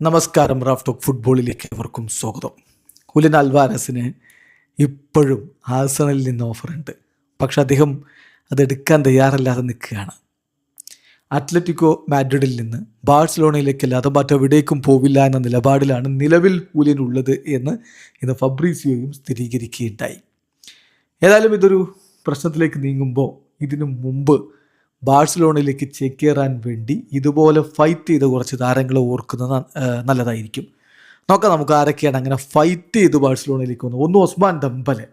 നമസ്കാരം. Raf talk ഫുട്ബോളിലേക്ക് അവർക്കും സ്വാഗതം. ഹുലിൻ അൽവാരസിന് ഇപ്പോഴും ആഴ്സണലിൽ നിന്ന് ഓഫറുണ്ട്. പക്ഷെ അദ്ദേഹം അതെടുക്കാൻ തയ്യാറല്ലാതെ നിൽക്കുകയാണ്. അത്ലറ്റിക്കോ മാഡ്രിഡിൽ നിന്ന് ബാഴ്സലോണയിലേക്കല്ലാതെ മറ്റെവിടേക്കും പോവില്ല എന്ന നിലപാടിലാണ് നിലവിൽ ഹുലിൻ ഉള്ളത് എന്ന് ഇന്ന് ഫബ്രീസിയോയും സ്ഥിരീകരിക്കുകയുണ്ടായി. ഏതായാലും ഇതൊരു പ്രശ്നത്തിലേക്ക് നീങ്ങുമ്പോൾ ഇതിനു മുമ്പ് ബാഴ്സലോണയിലേക്ക് ചേക്കേറാൻ വേണ്ടി ഇതുപോലെ ഫൈറ്റ് ചെയ്ത കുറച്ച് താരങ്ങളെ ഓർക്കുന്നത് നല്ലതായിരിക്കും. നോക്കാം നമുക്ക് ആരൊക്കെയാണ് അങ്ങനെ ഫൈറ്റ് ചെയ്ത് ബാഴ്സലോണയിലേക്ക് വന്നത്. ഒന്ന് ഒസ്മാൻ ഡംബലെ.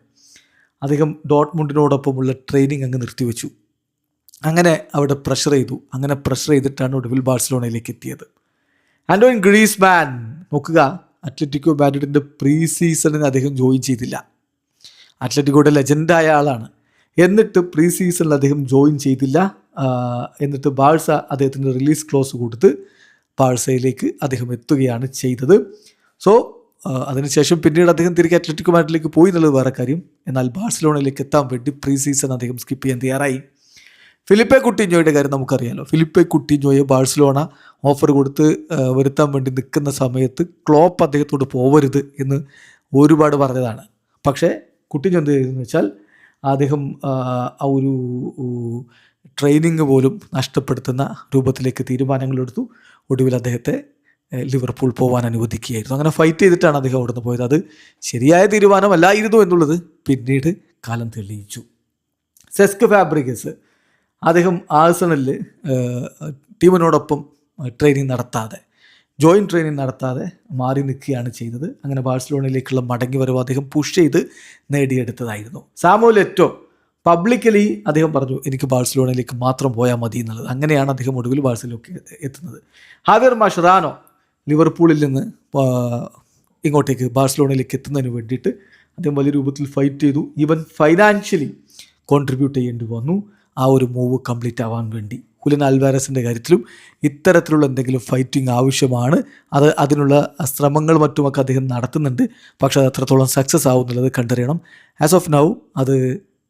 അദ്ദേഹം ഡോട്ട്മുണ്ടിനോടൊപ്പമുള്ള ട്രെയിനിങ് അങ്ങ് നിർത്തിവെച്ചു. അങ്ങനെ അവിടെ പ്രഷർ ചെയ്തിട്ടാണ് ഒടുവിൽ ബാഴ്സലോണയിലേക്ക് എത്തിയത്. ആൻറ്റോയിൻ ഗ്രീസ്മാൻ നോക്കുക, അത്ലറ്റിക്കോ മാഡ്രിഡിൻ്റെ പ്രീ സീസണിന് അദ്ദേഹം ജോയിൻ ചെയ്തില്ല. അത്ലറ്റിക്കോയുടെ ലെജൻഡായ ആളാണ്. എന്നിട്ട് പ്രീ സീസണിൽ അദ്ദേഹം ജോയിൻ ചെയ്തില്ല. എന്നിട്ട് ബാഴ്സ അദ്ദേഹത്തിന് റിലീസ് ക്ലോസ് കൊടുത്ത് ബാഴ്സയിലേക്ക് അദ്ദേഹം എത്തുകയാണ് ചെയ്തത്. സോ അതിനുശേഷം പിന്നീട് അദ്ദേഹം തിരികെ അത്ലറ്റിക്കോ മാഡ്രിഡിലേക്ക് പോയി എന്നുള്ളത് വേറെ കാര്യം. എന്നാൽ ബാഴ്സലോണയിലേക്ക് എത്താൻ വേണ്ടി പ്രീ സീസൺ അദ്ദേഹം സ്കിപ്പ് ചെയ്യാൻ തയ്യാറായി. ഫിലിപ്പെ കുട്ടിഞ്ഞോയുടെ കാര്യം നമുക്കറിയാലോ. ഫിലിപ്പെ കുട്ടിഞ്ഞോയെ ബാഴ്സലോണ ഓഫർ കൊടുത്ത് വരുത്താൻ വേണ്ടി നിൽക്കുന്ന സമയത്ത് ക്ലോപ്പ് അദ്ദേഹത്തോട് പോവരുത് എന്ന് ഒരുപാട് പറഞ്ഞതാണ്. പക്ഷേ കുട്ടിഞ്ഞോ എന്ത് ചെയ്തെന്ന് വെച്ചാൽ അദ്ദേഹം ആ ഒരു ട്രെയിനിങ് പോലും നഷ്ടപ്പെടുത്തുന്ന രൂപത്തിലേക്ക് തീരുമാനങ്ങളെടുത്തു. ഒടുവിൽ അദ്ദേഹത്തെ ലിവർപൂൾ പോകാൻ അനുവദിക്കുകയായിരുന്നു. അങ്ങനെ ഫൈറ്റ് ചെയ്തിട്ടാണ് അദ്ദേഹം അവിടെ നിന്ന് പോയത്. അത് ശരിയായ തീരുമാനമല്ലായിരുന്നു എന്നുള്ളത് പിന്നീട് കാലം തെളിയിച്ചു. സെസ്ക് ഫാബ്രിഗസ് അദ്ദേഹം ആഴ്സണലിൽ ടീമിനോടൊപ്പം ജോയിൻറ്റ് ട്രെയിനിങ് നടത്താതെ മാറി നിൽക്കുകയാണ് ചെയ്തത്. അങ്ങനെ ബാഴ്സലോണയിലേക്കുള്ള മടങ്ങി വരവ് അദ്ദേഹം പുഷ് ചെയ്ത് നേടിയെടുത്തതായിരുന്നു. സാമുവൽ എറ്റോ പബ്ലിക്കലി അദ്ദേഹം പറഞ്ഞു, എനിക്ക് ബാഴ്സലോണയിലേക്ക് മാത്രം പോയാൽ മതി എന്നുള്ളത്. അങ്ങനെയാണ് അദ്ദേഹം ഒടുവിൽ ബാഴ്സലോണയിലേക്ക് എത്തുന്നത്. ഹാവിയർ മഷ്റാനോ ലിവർപൂളിൽ നിന്ന് ഇങ്ങോട്ടേക്ക് ബാഴ്സലോണയിലേക്ക് എത്തുന്നതിന് വേണ്ടിയിട്ട് അദ്ദേഹം വലിയ രൂപത്തിൽ ഫൈറ്റ് ചെയ്തു. ഈവൻ ഫൈനാൻഷ്യലി കോൺട്രിബ്യൂട്ട് ചെയ്യേണ്ടി വന്നു ആ ഒരു മൂവ് കംപ്ലീറ്റ് ആവാൻ വേണ്ടി. ഹുലിൻ അൽവാരസിൻ്റെ കാര്യത്തിലും ഇത്തരത്തിലുള്ള എന്തെങ്കിലും ഫൈറ്റിംഗ് ആവശ്യമാണ്. അതിനുള്ള ശ്രമങ്ങൾ മറ്റുമൊക്കെ അദ്ദേഹം നടത്തുന്നുണ്ട്. പക്ഷേ അത് എത്രത്തോളം സക്സസ് ആവും എന്നുള്ളത് കണ്ടറിയണം. ആസ് ഓഫ് നൗ അത്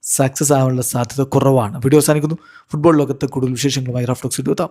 സക്സസ് ആവാനുള്ള സാധ്യത കുറവാണ്. വീഡിയോ അവസാനിക്കുന്നു. ഫുട്ബോൾ ലോകത്തെ കൂടുതൽ വിശേഷങ്ങളുമായി റാഫ് ടോക്സ് എത്താം.